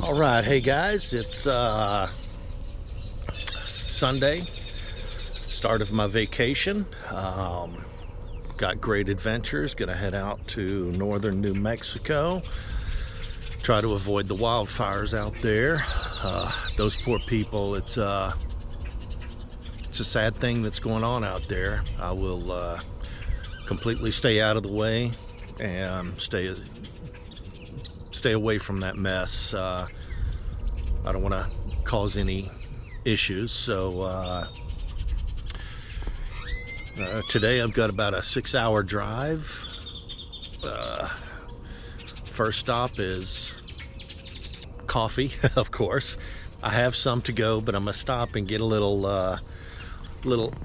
All right, hey guys, it's Sunday, start of my vacation. Got great adventures. Gonna head out to northern New Mexico, try to avoid the wildfires out there. Those poor people, it's a sad thing that's going on out there. I will completely stay out of the way and stay away from that mess. I don't want to cause any issues, so today I've got about a 6-hour drive. First stop is coffee, of course. I have some to go, but I'm gonna stop and get a little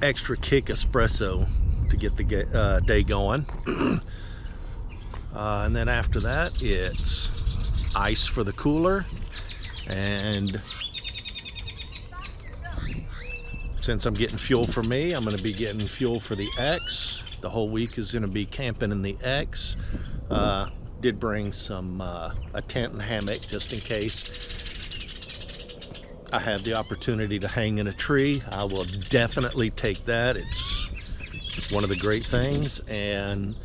extra kick espresso to get the day going. And then after that, it's ice for the cooler. And since I'm getting fuel for me, I'm going to be getting fuel for the X. The whole week is going to be camping in the X. Did bring some a tent and hammock just in case I have the opportunity to hang in a tree. I will definitely take that. It's one of the great things. And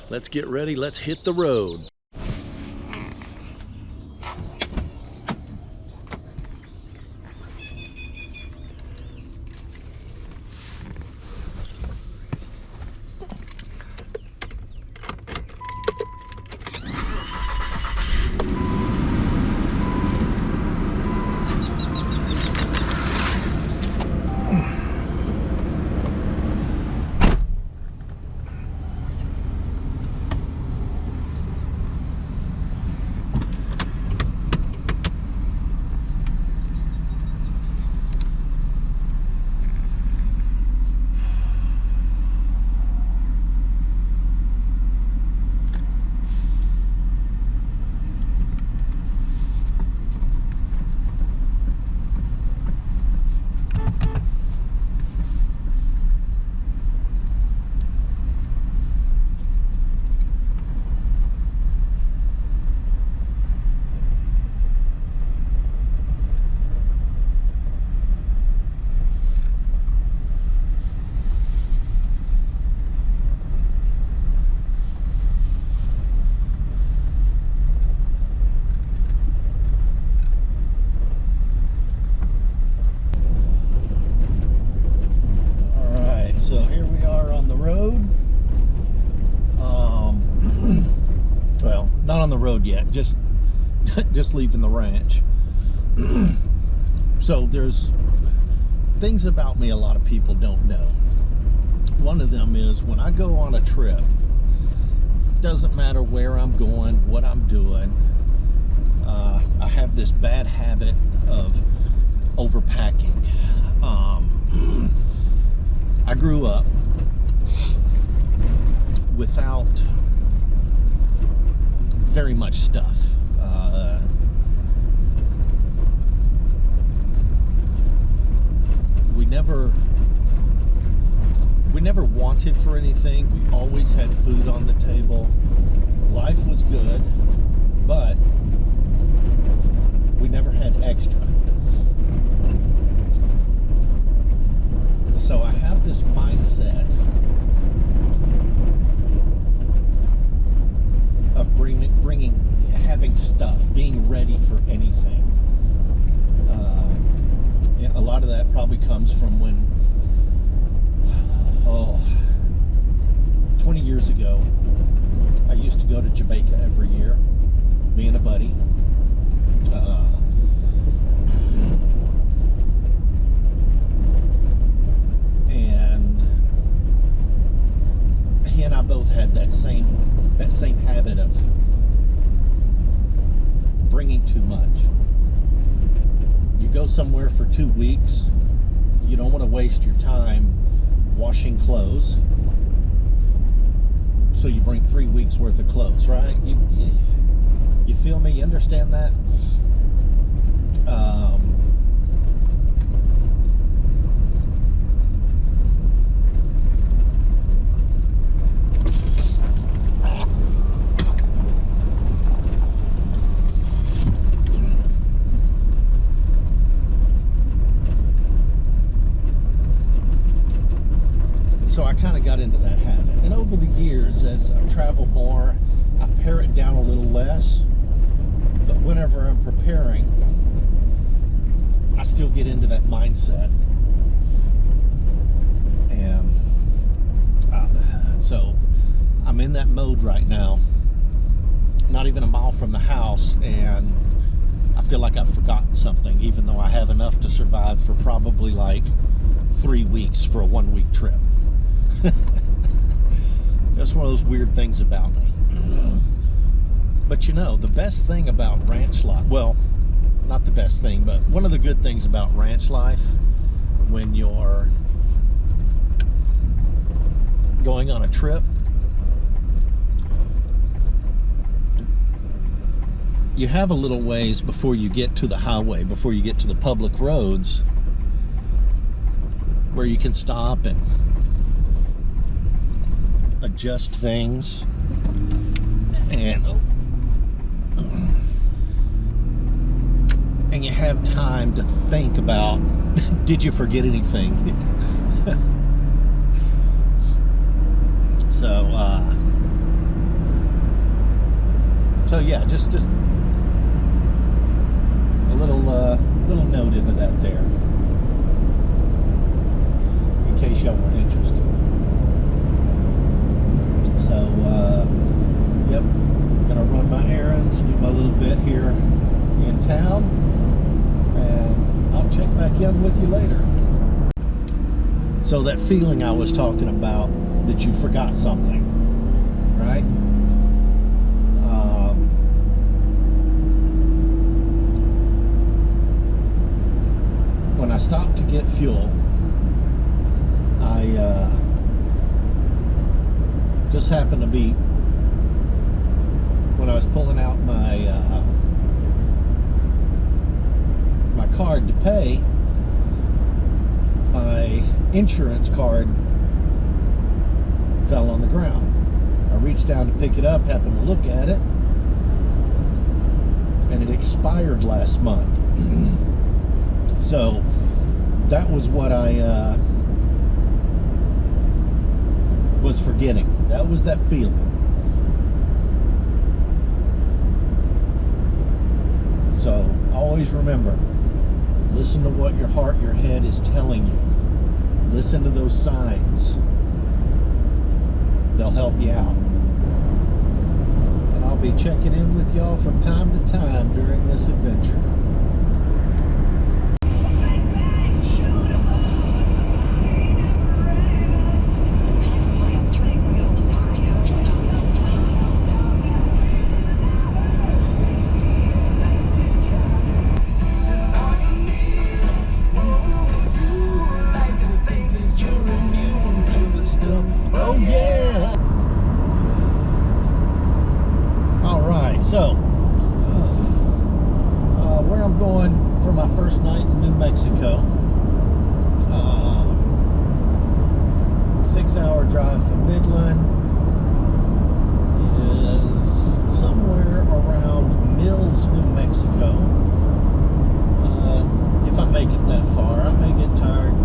let's get ready. Let's hit the road. Yet, just leaving the ranch. So there's things about me a lot of people don't know. One of them is when I go on a trip, doesn't matter where I'm going, what I'm doing, I have this bad habit of overpacking. I grew up without very much stuff. We never wanted for anything. We always had food on the table. Life was good, but we never had extra. So I have this mindset of having stuff, being ready for anything. A lot of that probably comes from when 20 years ago I used to go to Jamaica every year, me and a buddy. And he and I both had that same habit of bringing too much. You go somewhere for 2 weeks, you don't want to waste your time washing clothes, so you bring 3 weeks worth of clothes, right? You feel me? You understand that? So I kind of got into that habit. And over the years, as I've traveled more, I pare it down a little less. But whenever I'm preparing, I still get into that mindset. And so I'm in that mode right now. Not even a mile from the house, and I feel like I've forgotten something, even though I have enough to survive for probably like 3 weeks for a 1-week trip. That's one of those weird things about me. But you know, the best thing about ranch life, well, not the best thing, but one of the good things about ranch life when you're going on a trip, you have a little ways before you get to the highway, before you get to the public roads, where you can stop and adjust things and you have time to think about, did you forget anything? So yeah, just a little note into that there, in case y'all were interested. So yep, gonna run my errands, do my little bit here in town, and I'll check back in with you later. So that feeling I was talking about, that you forgot something, right? When I stopped to get fuel, I just happened to be, when I was pulling out my my card to pay, my insurance card fell on the ground. I reached down to pick it up, happened to look at it, and it expired last month. So that was what I was forgetting. That was that feeling. So always remember, listen to what your heart, your head is telling you. Listen to those signs. They'll help you out. And I'll be checking in with y'all from time to time during this adventure. So, where I'm going for my first night in New Mexico, 6-hour drive from Midland, is somewhere around Mills, New Mexico. If I make it that far, I may get tired,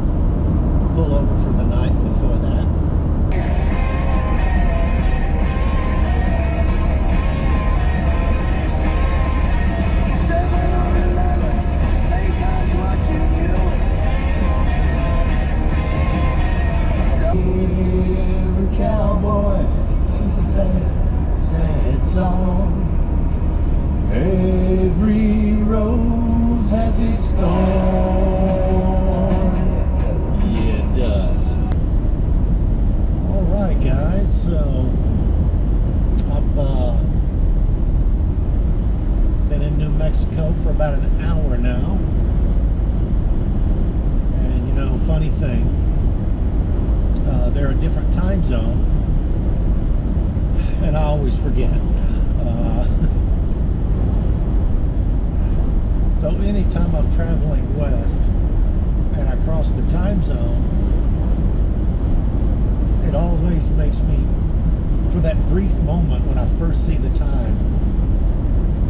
pull over for the night before that. Cowboy, sad song. Every rose has its thorn. Yeah, it does. Alright guys, so I've been in New Mexico for about an hour now. And you know, funny thing, they're a different time zone, and I always forget. So anytime I'm traveling west and I cross the time zone, it always makes me, for that brief moment when I first see the time,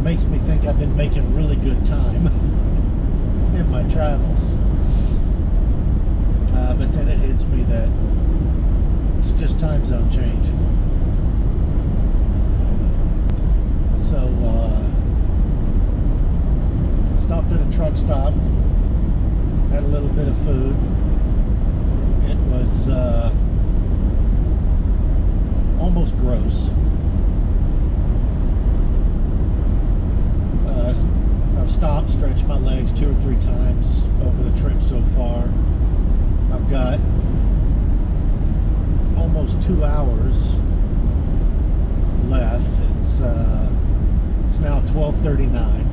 makes me think I've been making really good time in my travels. But then it hits me that 2 hours left. It's now 12:39.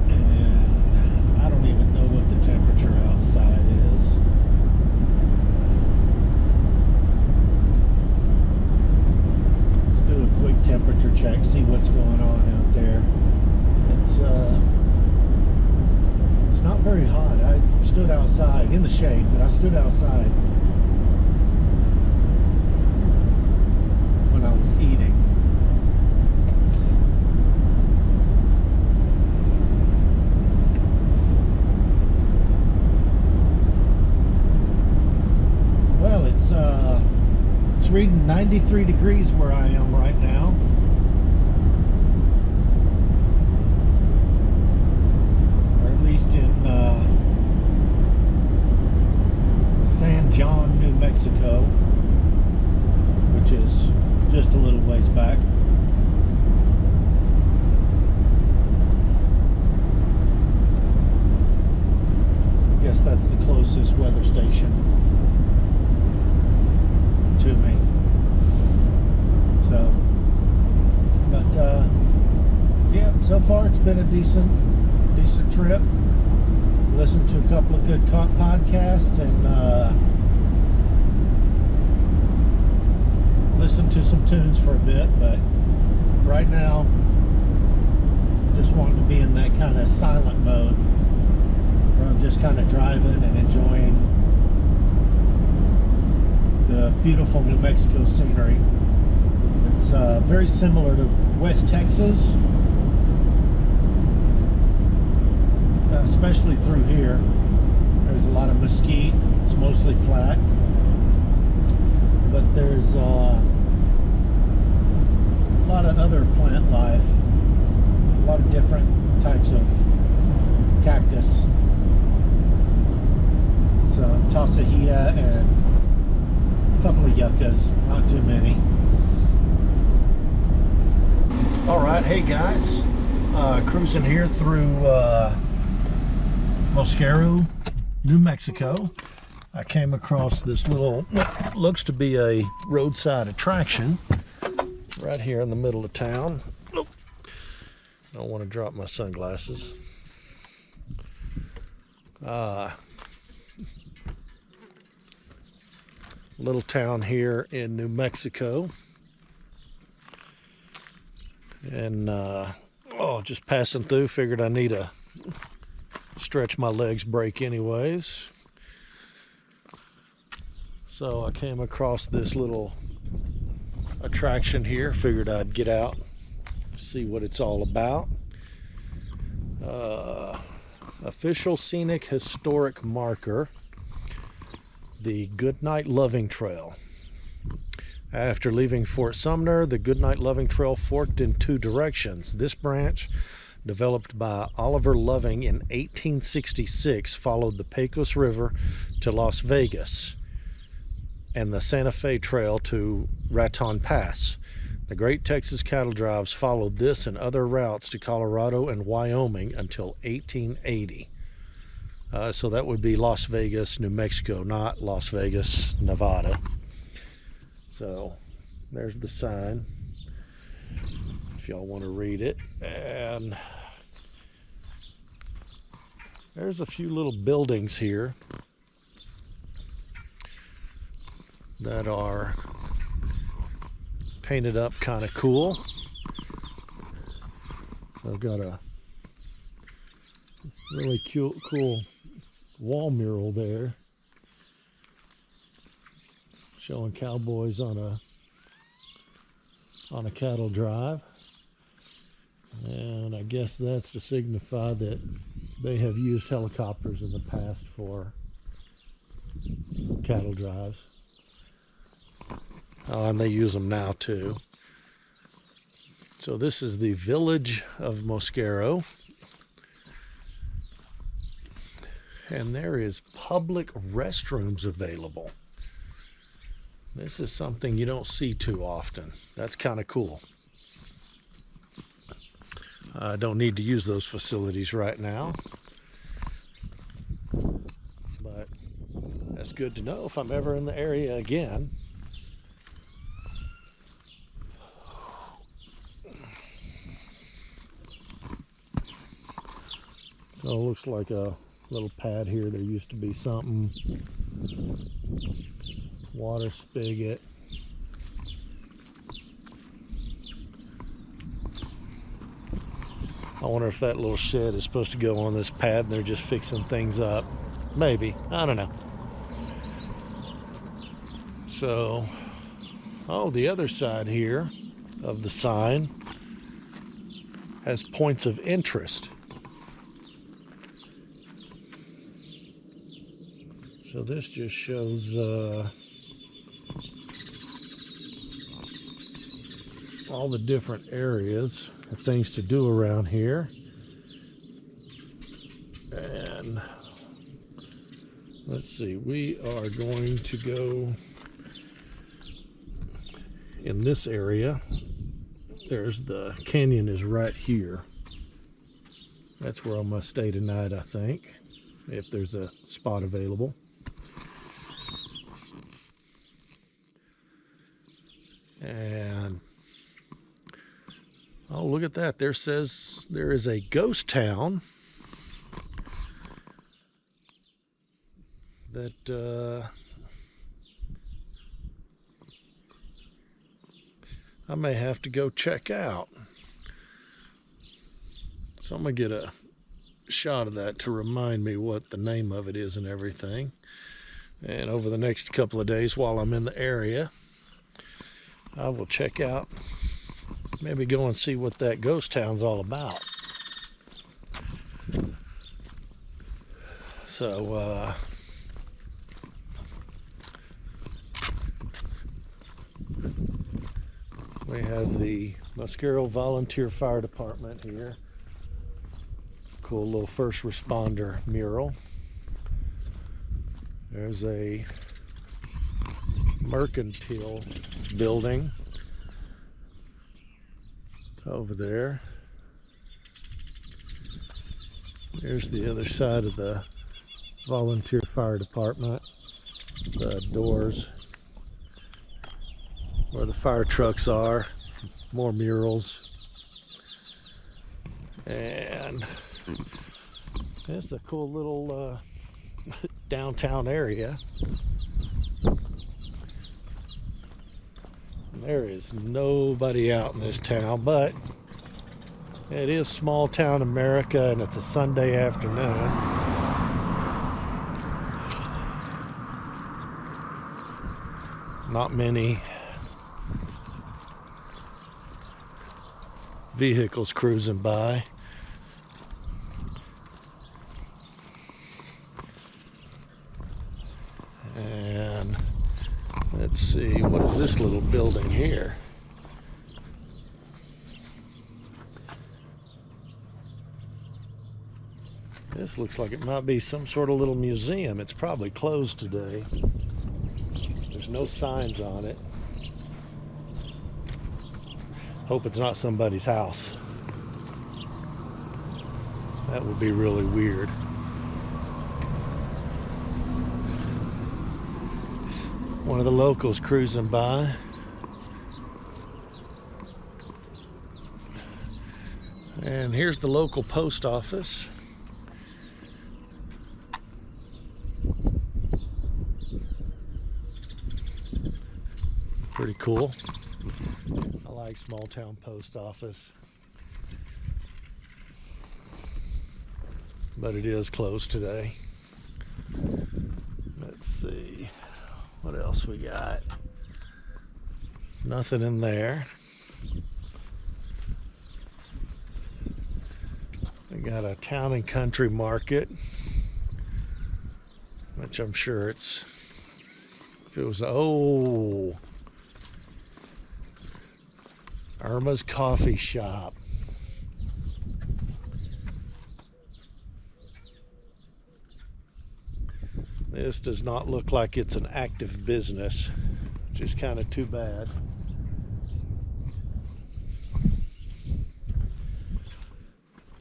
And I don't even know what the temperature outside is. Let's do a quick temperature check, see what's going on out there. It's not very hot. I stood outside in the shade, but I stood outside when I was eating. Well, it's reading 93 degrees where I am right now. In San John, New Mexico, which is just a little ways back. I guess that's the closest weather station to me. So, but yeah, so far it's been a decent trip. Listened to a couple of good podcasts and listened to some tunes for a bit, but right now just wanting to be in that kind of silent mode where I'm just kind of driving and enjoying the beautiful New Mexico scenery. It's very similar to West Texas, especially through here. There's a lot of mesquite. It's mostly flat, but there's a lot of other plant life, a lot of different types of cactus. So Tosahia and a couple of yuccas, not too many. All right, hey guys, cruising here through Moscaro, New Mexico. I came across this little, what looks to be a roadside attraction right here in the middle of town. Oh, don't want to drop my sunglasses. Little town here in New Mexico. And just passing through, figured I need to stretch my legs, break anyways. So I came across this little attraction here, figured I'd get out, see what it's all about. Official Scenic Historic Marker, the Goodnight Loving Trail. After leaving Fort Sumner, the Goodnight Loving Trail forked in two directions. This branch, developed by Oliver Loving in 1866, followed the Pecos River to Las Vegas and the Santa Fe Trail to Raton Pass. The Great Texas Cattle Drives followed this and other routes to Colorado and Wyoming until 1880. So that would be Las Vegas, New Mexico, not Las Vegas, Nevada. So there's the sign, if y'all want to read it. And there's a few little buildings here that are painted up kind of cool. I've got a really cool wall mural there showing cowboys on a cattle drive, and I guess that's to signify that they have used helicopters in the past for cattle drives. And they use them now too. So this is the village of Moscaro, and there is public restrooms available. This is something you don't see too often. That's kind of cool. I don't need to use those facilities right now. That's good to know if I'm ever in the area again. So it looks like a little pad here. There used to be something. Water spigot. I wonder if that little shed is supposed to go on this pad and they're just fixing things up. Maybe. I don't know. So, oh, the other side here of the sign has points of interest. So this just shows all the different areas of things to do around here. And let's see, we are going to go in this area. There's the canyon is right here. That's where I must stay tonight, I think, if there's a spot available. And oh, look at that. There says there is a ghost town that I may have to go check out. So I'm going to get a shot of that to remind me what the name of it is and everything. And over the next couple of days while I'm in the area, I will check out, maybe go and see what that ghost town's all about. So, we have the Moscaro Volunteer Fire Department here. Cool little first responder mural. There's a mercantile building over there. There's the other side of the volunteer fire department, the doors where the fire trucks are, more murals, and it's a cool little downtown area. There is nobody out in this town, but it is small town America, and it's a Sunday afternoon. Not many vehicles cruising by. And let's see, what is this little building here? This looks like it might be some sort of little museum. It's probably closed today. There's no signs on it. Hope it's not somebody's house. That would be really weird. One of the locals cruising by. And here's the local post office. Pretty cool. I like small town post office. But it is closed today. Let's see. What else we got? Nothing in there. We got a town and country market, which I'm sure it's, if it was, oh, Irma's Coffee Shop. This does not look like it's an active business, which is kind of too bad.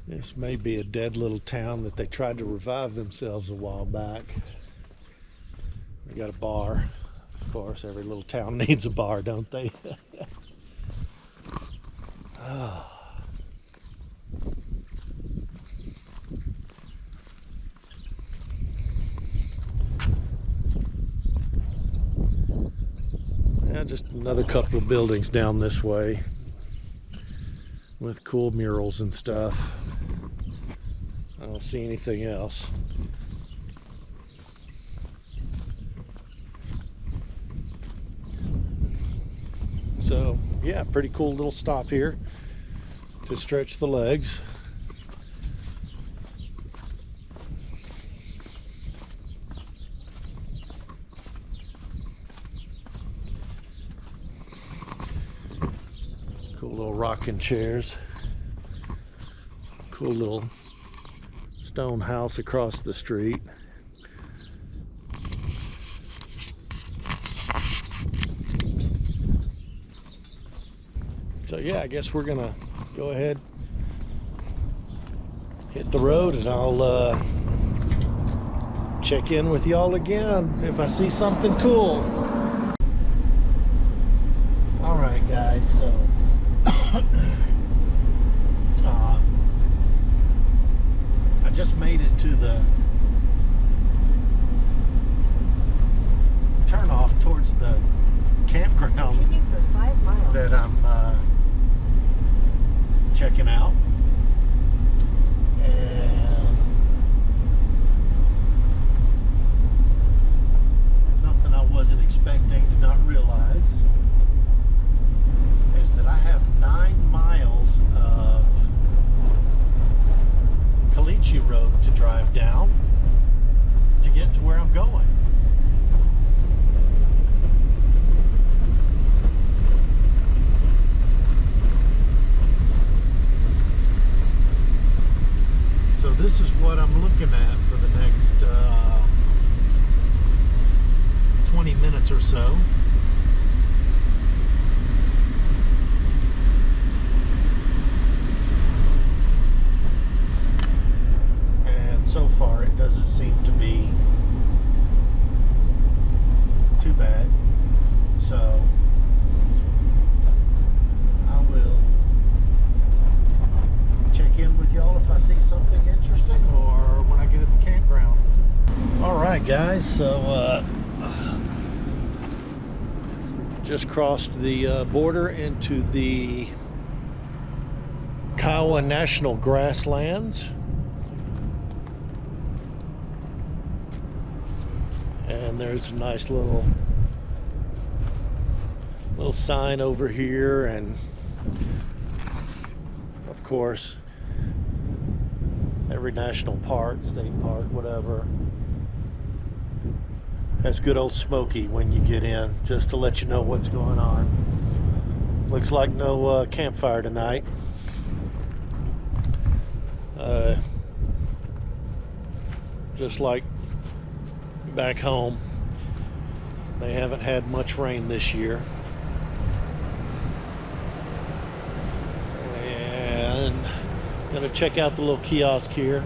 This may be a dead little town that they tried to revive themselves a while back. We got a bar. Of course, every little town needs a bar, don't they? Oh. Yeah, just another couple of buildings down this way with cool murals and stuff. I don't see anything else. So yeah, pretty cool little stop here to stretch the legs. Cool little rocking chairs. Cool little stone house across the street. So yeah, I guess we're gonna go ahead, hit the road, and I'll check in with y'all again if I see something cool. All right, guys, so I just made it to the turnoff towards the campground. Continue for 5 miles. That I'm checking out, and something I wasn't expecting, did not realize, is that I have 9 miles of caliche road to drive down to get to where I'm going. So this is what I'm looking at for the next 20 minutes or so. And so far it doesn't seem to be too bad. So I will check in with y'all if I see something interesting or when I get at the campground. Alright guys, so just crossed the border into the Kiwan National Grasslands, and there's a nice little sign over here, and of course every national park, state park, whatever, has good old Smoky when you get in, just to let you know what's going on. Looks like no campfire tonight. Just like back home, they haven't had much rain this year. And gonna check out the little kiosk here.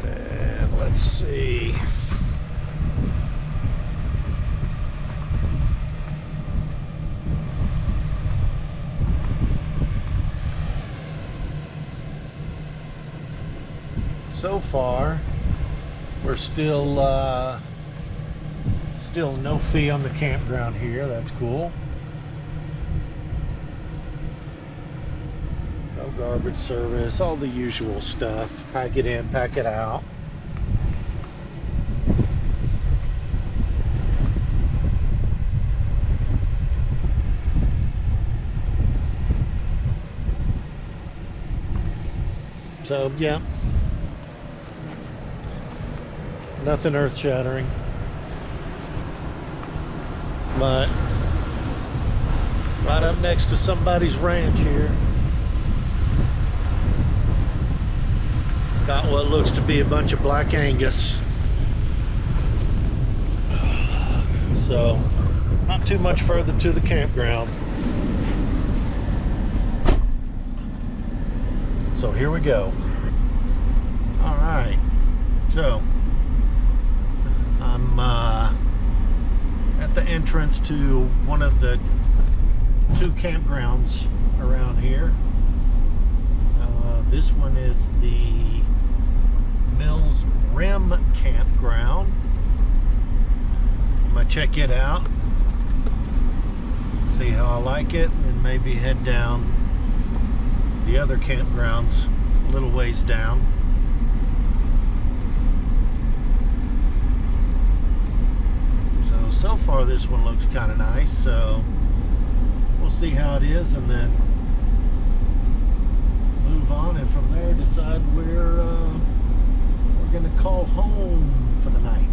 And let's see. So far, we're still no fee on the campground here. That's cool. No garbage service, all the usual stuff. Pack it in, pack it out. So yeah, nothing earth-shattering, but right up next to somebody's ranch here, got what looks to be a bunch of black Angus. So not too much further to the campground. So here we go. All right, so I'm at the entrance to one of the two campgrounds around here. This one is the Mills Rim Campground. I'm gonna check it out, see how I like it, and maybe head down the other campgrounds a little ways down. So far this one looks kind of nice, so we'll see how it is and then move on, and from there decide where we're gonna call home for the night.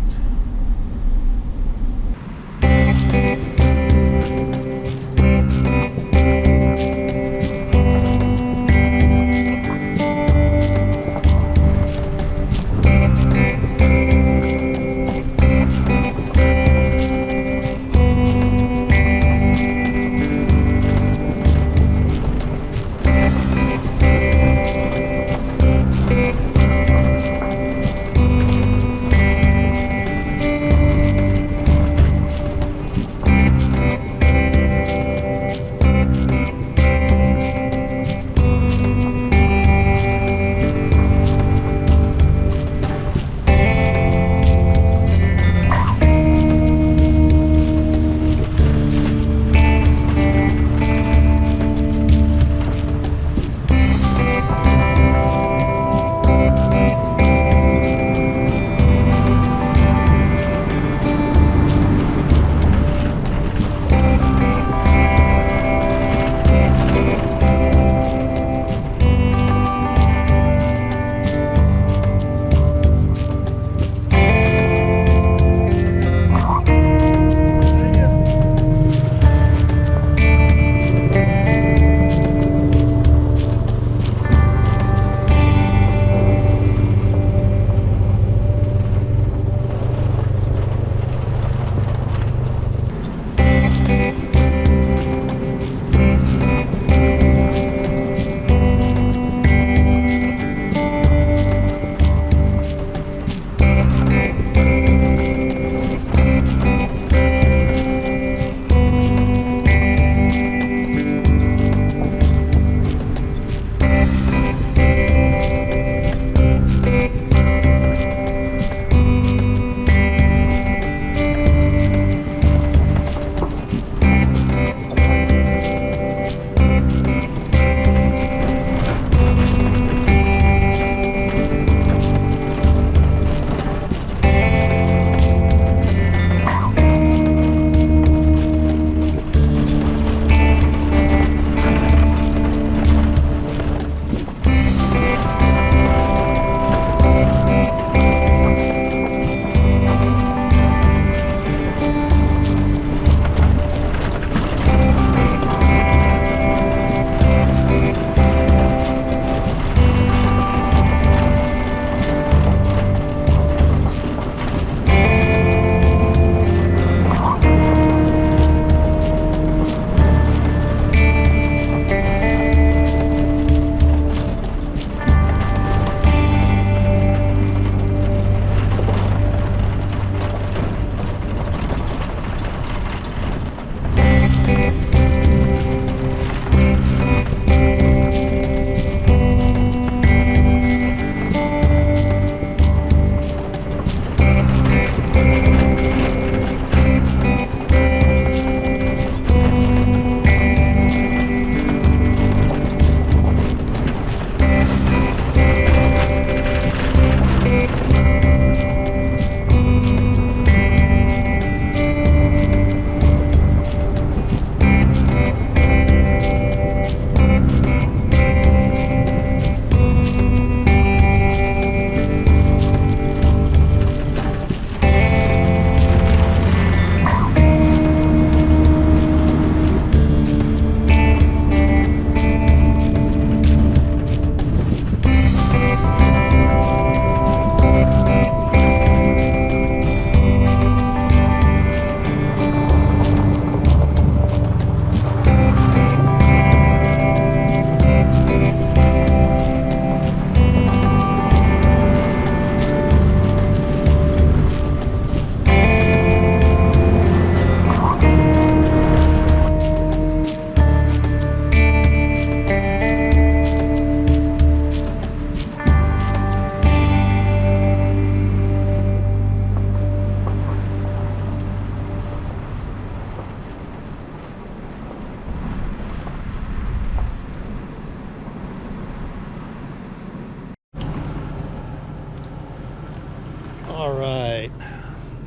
All right,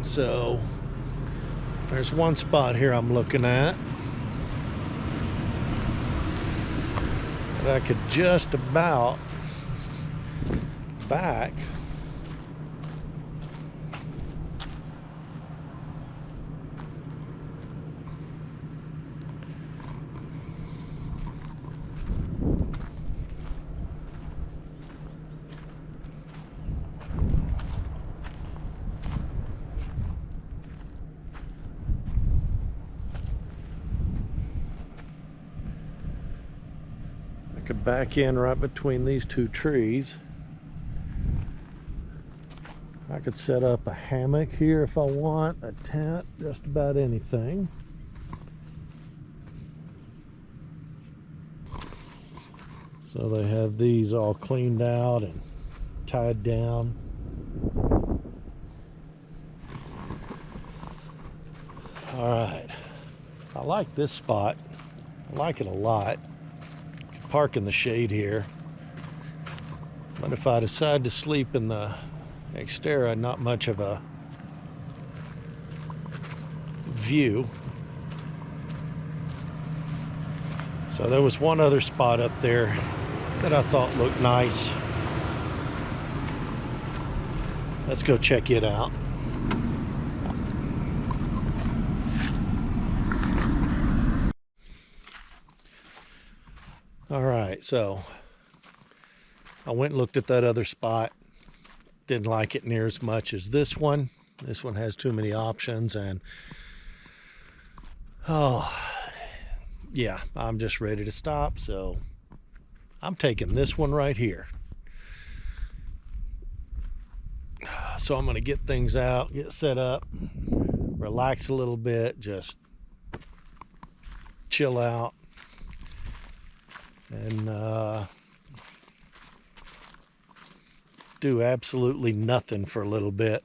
so there's one spot here I'm looking at that I could just about back. I could back in right between these two trees. I could set up a hammock here if I want, a tent, just about anything. So they have these all cleaned out and tied down. All right, I like this spot. I like it a lot. Can park in the shade here. But if I decide to sleep in the Xterra, not much of a view. So there was one other spot up there that I thought looked nice. Let's go check it out. All right, so I went and looked at that other spot. Didn't like it near as much as this one. This one has too many options, and oh yeah, I'm just ready to stop. So I'm taking this one right here. So I'm gonna get things out, get set up, relax a little bit, just chill out, and do absolutely nothing for a little bit.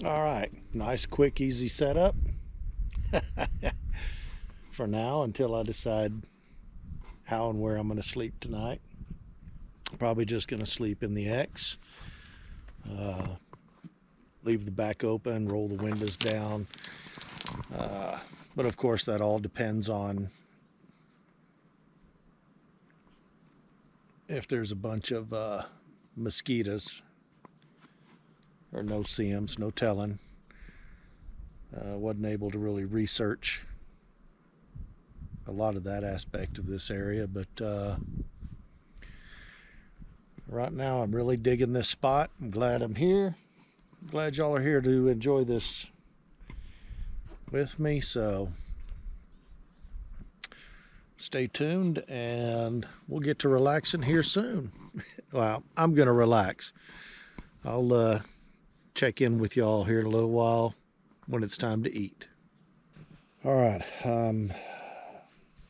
All right, nice, quick, easy setup for now until I decide how and where I'm going to sleep tonight. Probably just going to sleep in the X. Leave the back open, roll the windows down. But of course, that all depends on if there's a bunch of mosquitoes or no CMs, no telling. Wasn't able to really research a lot of that aspect of this area, but right now I'm really digging this spot. I'm glad I'm here. I'm glad y'all are here to enjoy this with me, so stay tuned and we'll get to relaxing here soon. Well, I'm gonna relax. I'll check in with y'all here in a little while when it's time to eat. All right, I'm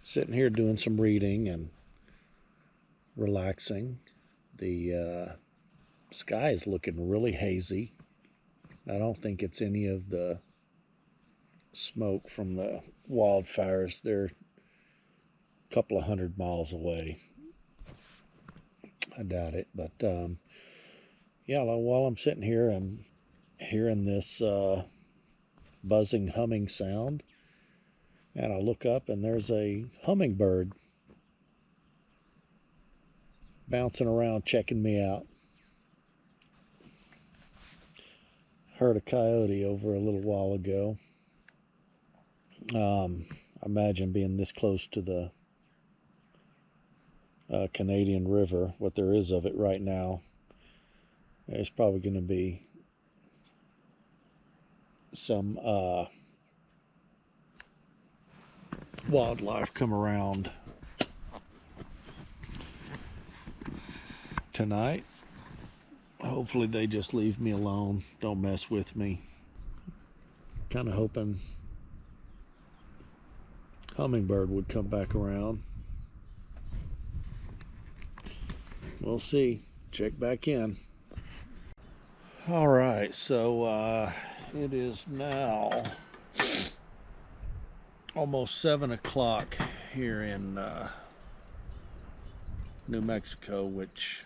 sitting here doing some reading and relaxing. The sky is looking really hazy. I don't think it's any of the smoke from the wildfires. They're a couple of 100 miles away. I doubt it, but yeah, while I'm sitting here, I'm hearing this buzzing, humming sound, and I look up and there's a hummingbird bouncing around checking me out. Heard a coyote over a little while ago. Imagine being this close to the Canadian River, what there is of it right now. There's probably going to be some wildlife come around tonight. Hopefully they just leave me alone, don't mess with me. Kind of hoping hummingbird would come back around. We'll see. Check back in. All right, so it is now almost 7 o'clock here in New Mexico, which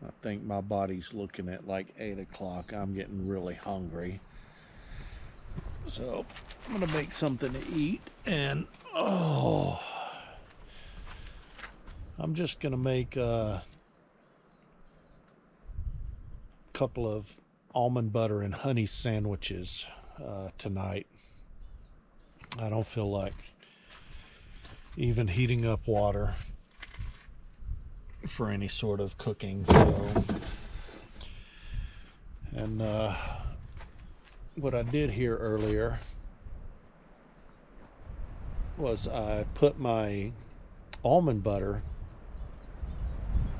I think my body's looking at like 8 o'clock. I'm getting really hungry. So I'm gonna make something to eat, and I'm just gonna make a couple of almond butter and honey sandwiches tonight. I don't feel like even heating up water for any sort of cooking, so, and what I did here earlier was I put my almond butter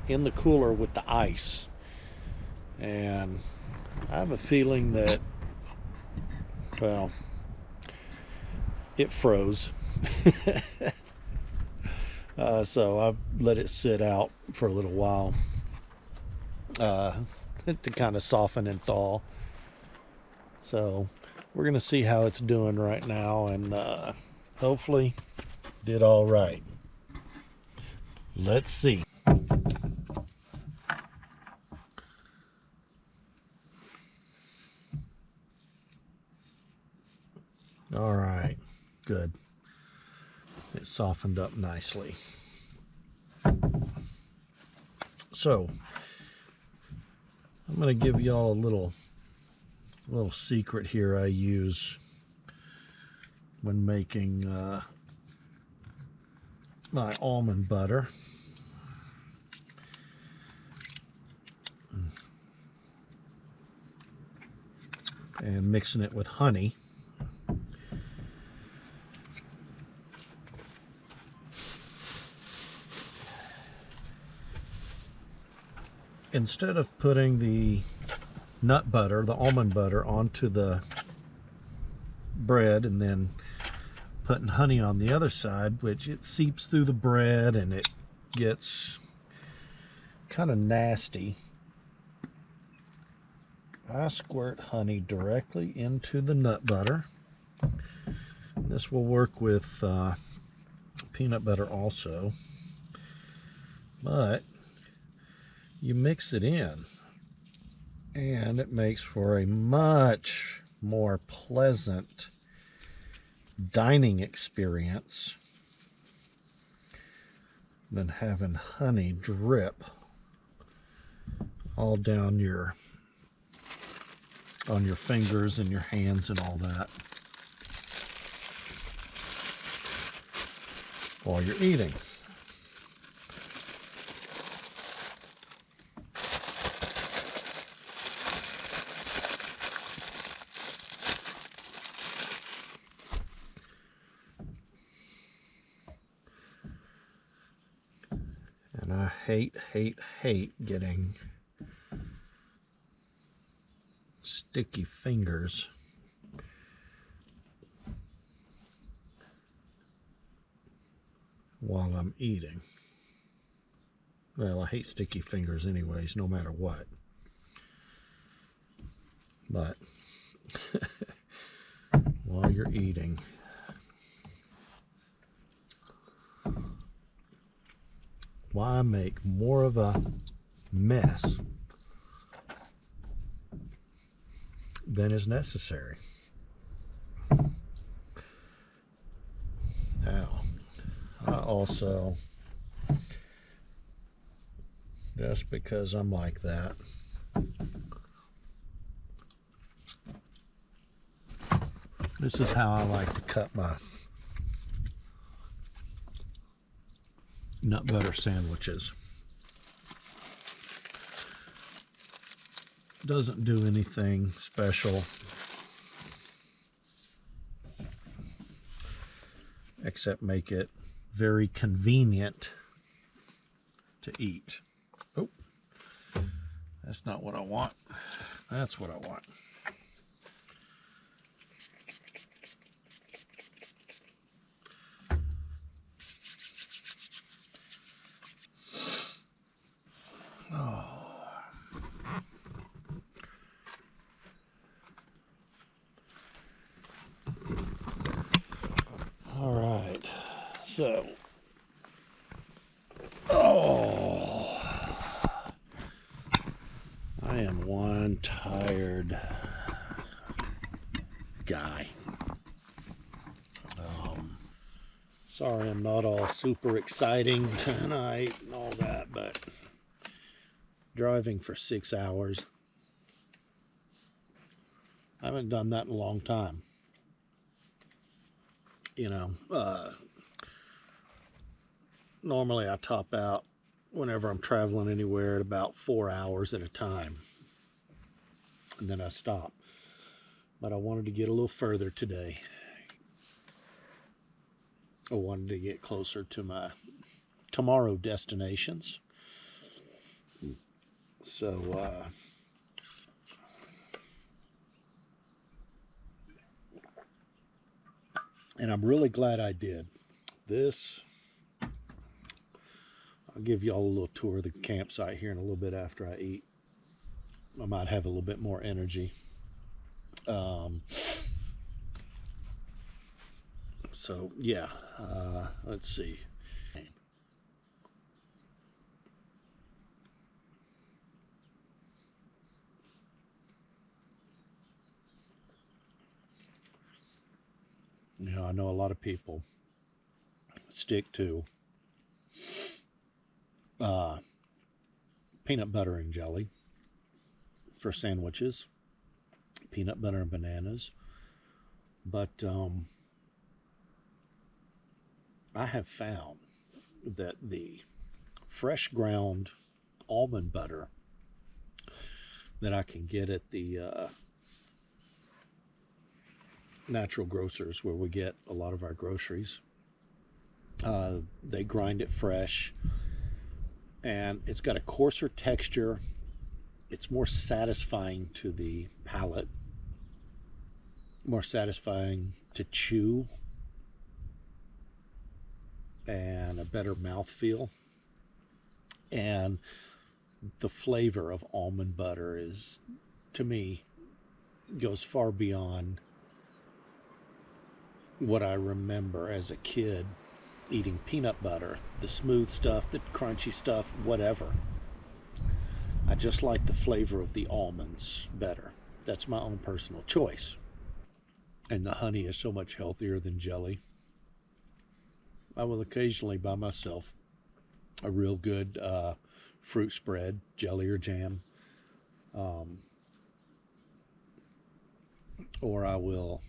in the cooler with the ice, and I have a feeling that, well, it froze. So I've let it sit out for a little while to kind of soften and thaw. So we're gonna see how it's doing right now, and hopefully did all right. Let's see. All right, good. It softened up nicely. So I'm gonna give y'all a little secret here I use when making my almond butter. And mixing it with honey. Instead of putting the nut butter, the almond butter, onto the bread and then putting honey on the other side, which it seeps through the bread and it gets kind of nasty I squirt honey directly into the nut butter. This will work with peanut butter also, but you mix it in and it makes for a much more pleasant dining experience than having honey drip all down on your fingers and your hands and all that while you're eating. And I hate getting sticky fingers while I'm eating. Well, I hate sticky fingers anyways, no matter what. But while you're eating, why make more of a mess than is necessary? Now, I also, just because I'm like that, this is how I like to cut my nut butter sandwiches. Doesn't do anything special except make it very convenient to eat. Oh, that's not what I want. That's what I want. So, I am one tired guy. Sorry I'm not all super exciting tonight and all that, but driving for 6 hours, I haven't done that in a long time. You know, normally I top out whenever I'm traveling anywhere at about 4 hours at a time, and then I stop. But I wanted to get a little further today. I wanted to get closer to my tomorrow destinations. So, and I'm really glad I did. This, I'll give y'all a little tour of the campsite here in a little bit after I eat. I might have a little bit more energy. So yeah, let's see. You know, I know a lot of people stick to peanut butter and jelly for sandwiches, peanut butter and bananas, but I have found that the fresh ground almond butter that I can get at the natural grocers where we get a lot of our groceries, they grind it fresh and it's got a coarser texture. It's more satisfying to the palate, more satisfying to chew, and a better mouthfeel. And the flavor of almond butter is, to me, goes far beyond what I remember as a kid eating peanut butter, the smooth stuff, the crunchy stuff, whatever. I just like the flavor of the almonds better. That's my own personal choice. And the honey is so much healthier than jelly. I will occasionally buy myself a real good fruit spread, jelly or jam. Or I will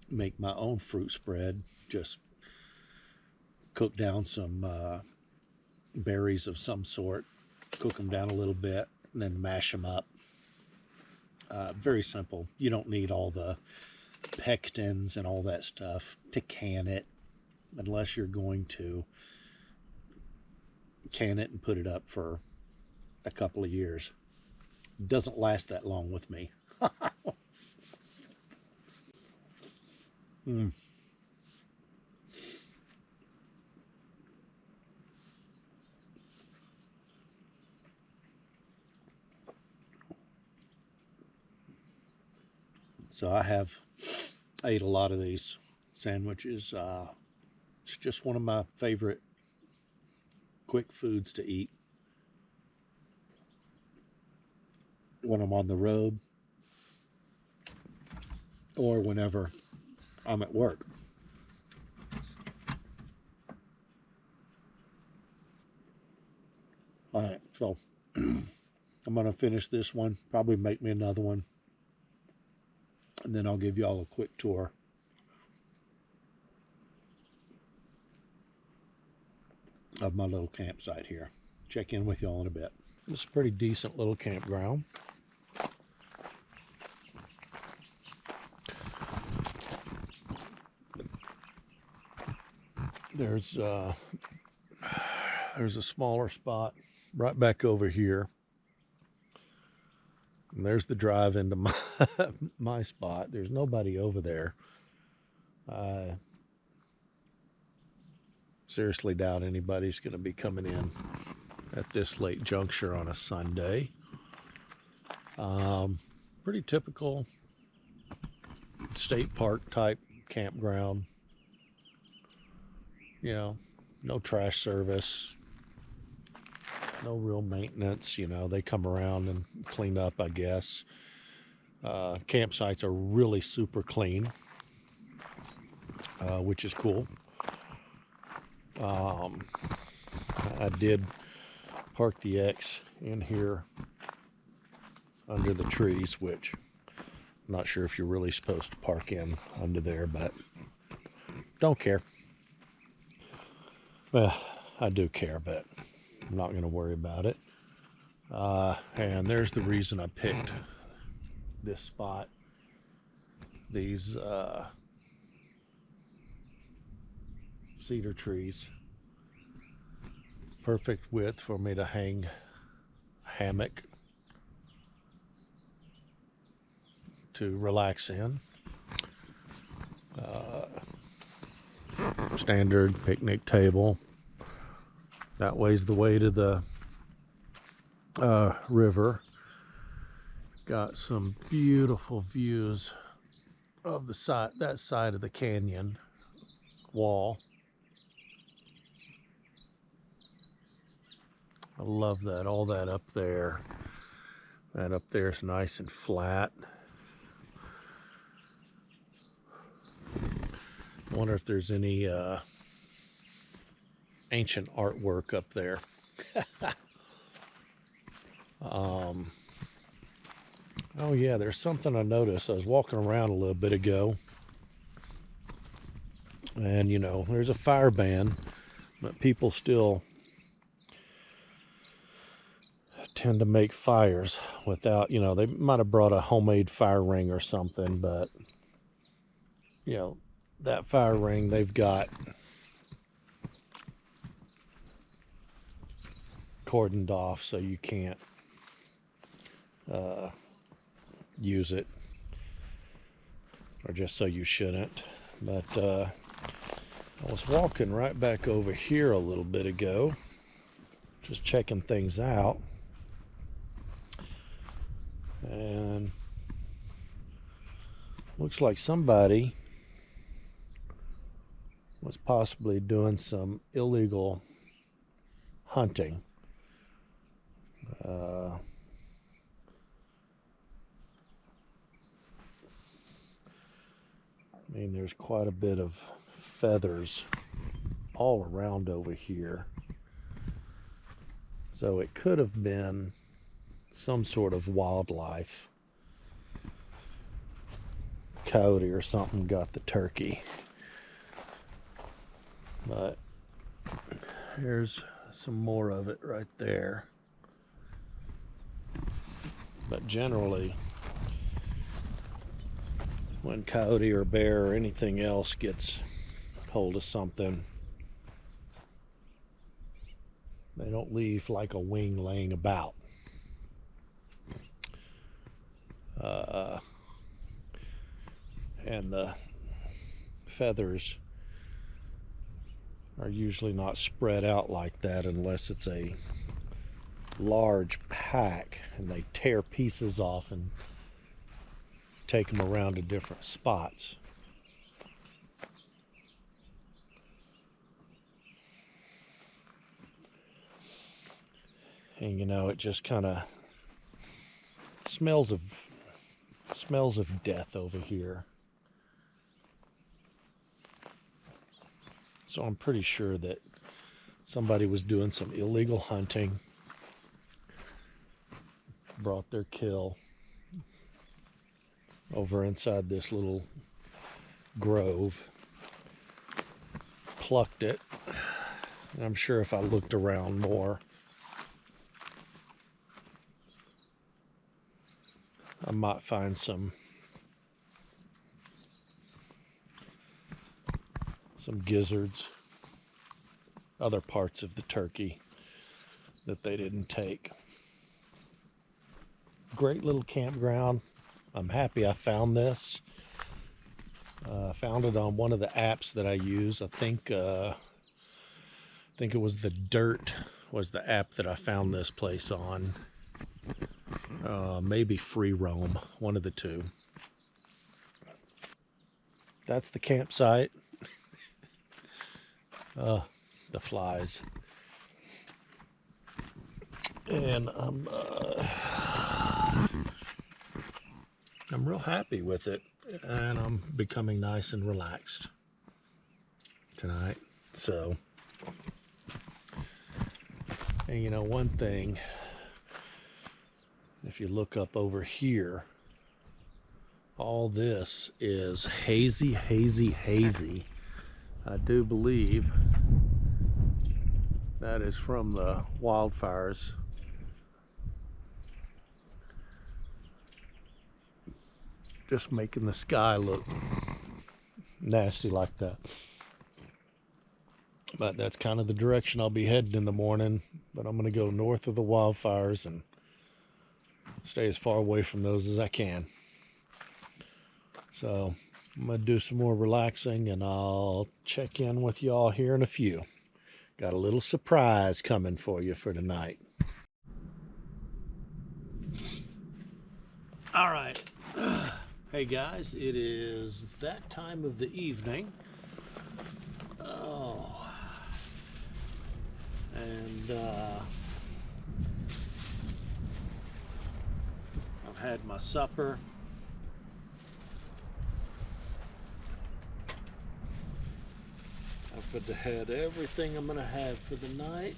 make my own fruit spread, just cook down some berries of some sort, cook them down a little bit, and then mash them up. Very simple. You don't need all the pectins and all that stuff to can it, unless you're going to can it and put it up for a couple of years. It doesn't last that long with me. mm. So I ate a lot of these sandwiches. It's just one of my favorite quick foods to eat when I'm on the road or whenever I'm at work. All right, so I'm going to finish this one, probably make me another one, and then I'll give you all a quick tour of my little campsite here. Check in with y'all in a bit. This is a pretty decent little campground. There's a smaller spot right back over here. And there's the drive into my spot. There's nobody over there. I seriously doubt anybody's going to be coming in at this late juncture on a Sunday. Pretty typical state park type campground. You know, no trash service, no real maintenance. You know, they come around and clean up, I guess. Campsites are really super clean, which is cool. I did park the X in here under the trees, which I'm not sure if you're really supposed to park in under there, but don't care. Well, I do care, but I'm not going to worry about it. And there's the reason I picked this spot. These cedar trees, perfect width for me to hang a hammock to relax in. Standard picnic table. That way's the way to the river. Got some beautiful views of that side of the canyon wall. I love that. All that up there. That up there is nice and flat. I wonder if there's any ancient artwork up there. Oh yeah, there's something I noticed. I was walking around a little bit ago, and you know, there's a fire ban, but people still tend to make fires without, you know, they might have brought a homemade fire ring or something, but you know, that fire ring they've got cordoned off so you can't use it, or just so you shouldn't. But I was walking right back over here a little bit ago, just checking things out, Looks like somebody was possibly doing some illegal hunting. I mean, there's quite a bit of feathers all around over here. So it could have been some sort of wildlife. Coyote or something got the turkey. But here's some more of it right there. But generally, when coyote or bear or anything else gets hold of something, they don't leave like a wing laying about. And the feathers are usually not spread out like that unless it's a large pack and they tear pieces off and take them around to different spots. And you know, it just kind of smells of death over here. So I'm pretty sure that somebody was doing some illegal hunting, brought their kill over inside this little grove, plucked it. And I'm sure if I looked around more, I might find some gizzards, other parts of the turkey that they didn't take. Great little campground. I'm happy I found this. Found it on one of the apps that I use. I think it was the Dirt was the app that I found this place on. Maybe Free Roam, one of the two. That's the campsite. The flies. And I'm real happy with it, and I'm becoming nice and relaxed tonight. So, and you know, one thing, if you look up over here, all this is hazy, hazy, hazy. I do believe that is from the wildfires. Just making the sky look nasty like that. But that's kind of the direction I'll be heading in the morning. But I'm going to go north of the wildfires and stay as far away from those as I can. So I'm going to do some more relaxing, and I'll check in with y'all here in a few. Got a little surprise coming for you for tonight. All right. Hey guys, it is that time of the evening. Oh. And I've had my supper. I've put to head everything I'm going to have for the night.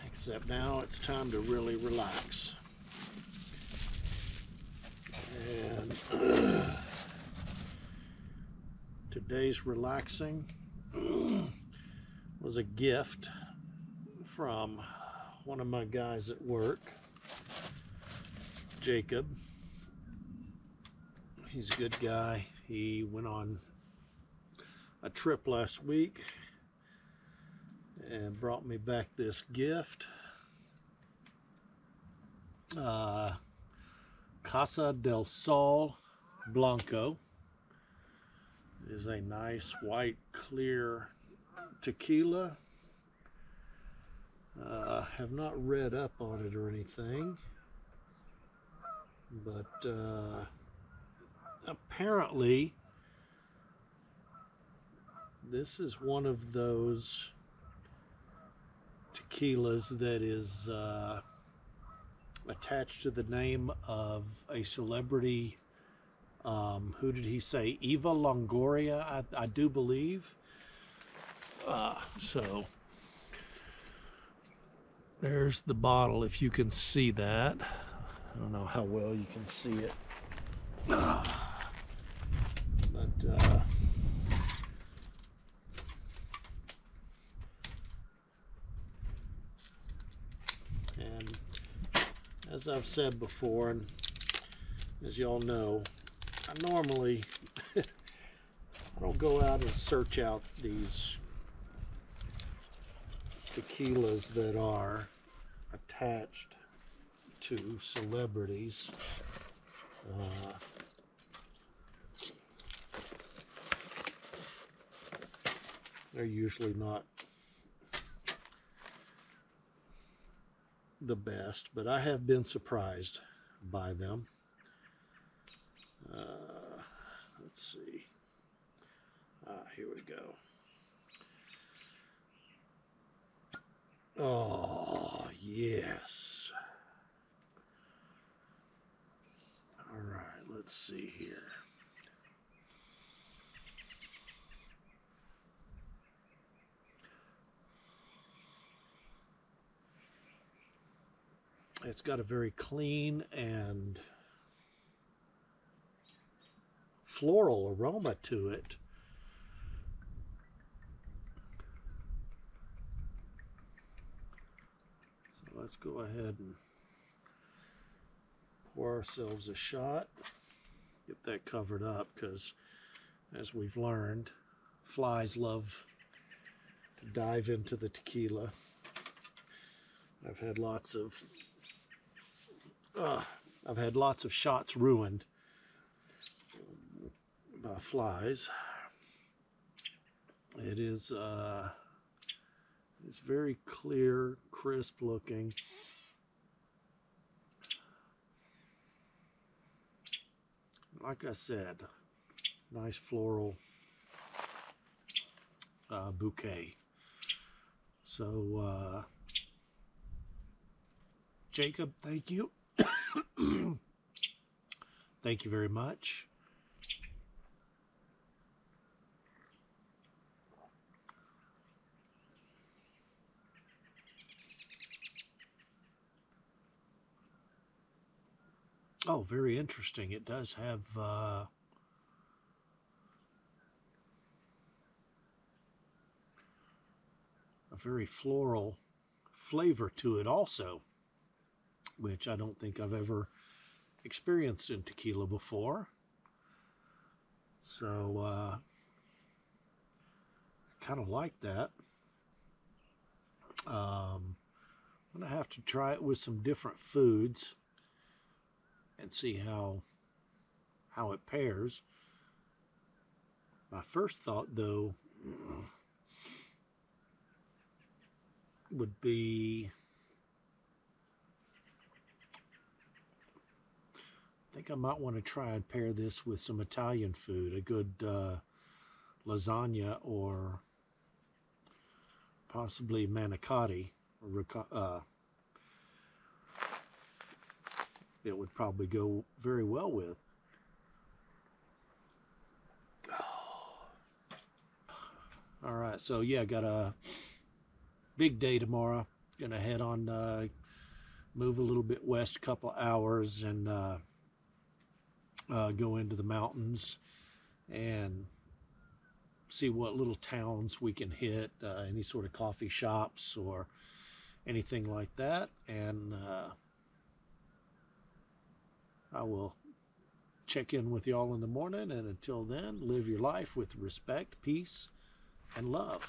Except now it's time to really relax. And today's relaxing was a gift from one of my guys at work, Jacob. He's a good guy. He went on a trip last week and brought me back this gift. Casa del Sol Blanco is a nice white clear tequila. Have not read up on it or anything, But apparently this is one of those tequilas that is attached to the name of a celebrity. Who did he say? Eva Longoria, I do believe. So there's the bottle, if you can see that. I don't know how well you can see it. But and as I've said before, and as y'all know, I normally I don't go out and search out these tequilas that are attached to celebrities. They're usually not the best, but I have been surprised by them. Let's see. Here we go. Oh, yes. All right, let's see here. It's got a very clean and floral aroma to it. So let's go ahead and pour ourselves a shot. Get that covered up, because as we've learned, flies love to dive into the tequila. I've had lots of shots ruined by flies. It is it's very clear, crisp looking. Like I said, nice floral bouquet. So Jacob, thank you. Thank you very much. Oh, very interesting. It does have a very floral flavor to it also, which I don't think I've ever experienced in tequila before. So kind of like that. I'm gonna have to try it with some different foods and see how it pairs. My first thought, though, would be, I think I might want to try and pair this with some Italian food, a good lasagna, or possibly manicotti, or it would probably go very well with. All right, so yeah, got a big day tomorrow. Gonna head on, move a little bit west, a couple hours, and go into the mountains and see what little towns we can hit, any sort of coffee shops or anything like that. And I will check in with y'all in the morning, and until then, live your life with respect, peace, and love.